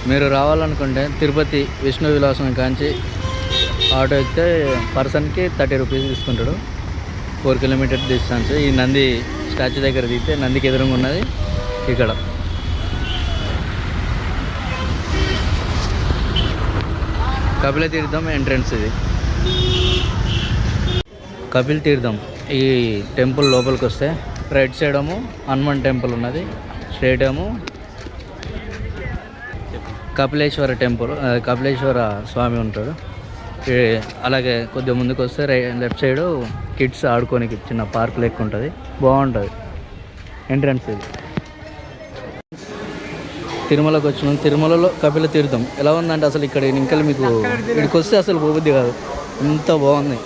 మీరు రావాలనుకుంటే తిరుపతి విష్ణు విలాసం కాంచి ఆటో ఎక్కితే పర్సన్కి 30 రూపీస్ తీసుకుంటాడు. 4 కిలోమీటర్ డిస్టెన్స్. ఈ నంది స్టాచ్యూ దగ్గర దిగితే నందికి ఎదురుగా ఉన్నది ఇక్కడ. కపిల తీర్థం ఎంట్రన్స్ ఇది. కపిల్ తీర్థం ఈ టెంపుల్ లోపలికి వస్తే రైట్ సైడ్ ఏమో హనుమాన్ టెంపుల్ ఉన్నది, స్ట్రైట్ ఏమో కపిలేశ్వర టెంపుల్, కపిలేశ్వర స్వామి ఉంటాడు. అలాగే కొద్దిగా ముందుకు వస్తే లెఫ్ట్ సైడ్ కిడ్స్ ఆడుకోనికి చిన్న పార్క్ లెక్క ఉంటుంది, బాగుంటుంది ఎంట్రన్స్ ఇది. తిరుమలకు వచ్చినాం. తిరుమలలో కపిల తీర్థం ఎలా ఉందంటే అసలు ఇక్కడ ఇంకా మీకు ఇక్కడికి వస్తే అసలు పోబుద్ది కాదు, ఎంత బాగుంది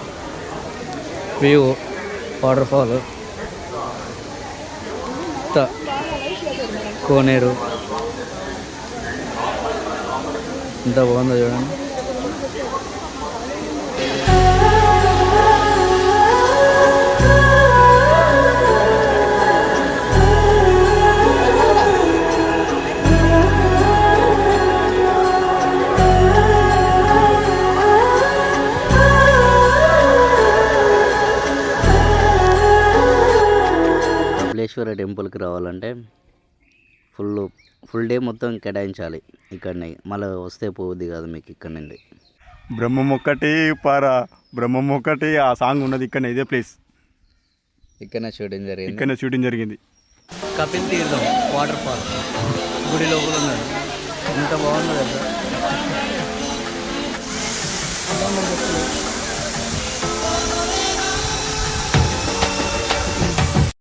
వ్యూ, వాటర్ ఫాల్, కోనేరు, ఎంత బాగుందో చూడండి. కపిలేశ్వర టెంపుల్కి రావాలంటే ఫుల్ డే మొత్తం కేటాయించాలి ఇక్కడనే, మళ్ళీ వస్తే పోవద్ది కాదు మీకు ఇక్కడ నుండి. బ్రహ్మం ఒక్కటి పారా, బ్రహ్మం ఒక్కటి ఆ సాంగ్ ఉన్నది ఇక్కడ, ఇదే ప్లేస్ ఇక్కడనే షూటింగ్ జరిగింది. కపిల్ తీర్థం వాటర్ ఫాల్ గుడి లోపల ఉన్నది, ఎంత బాగుంది కదా.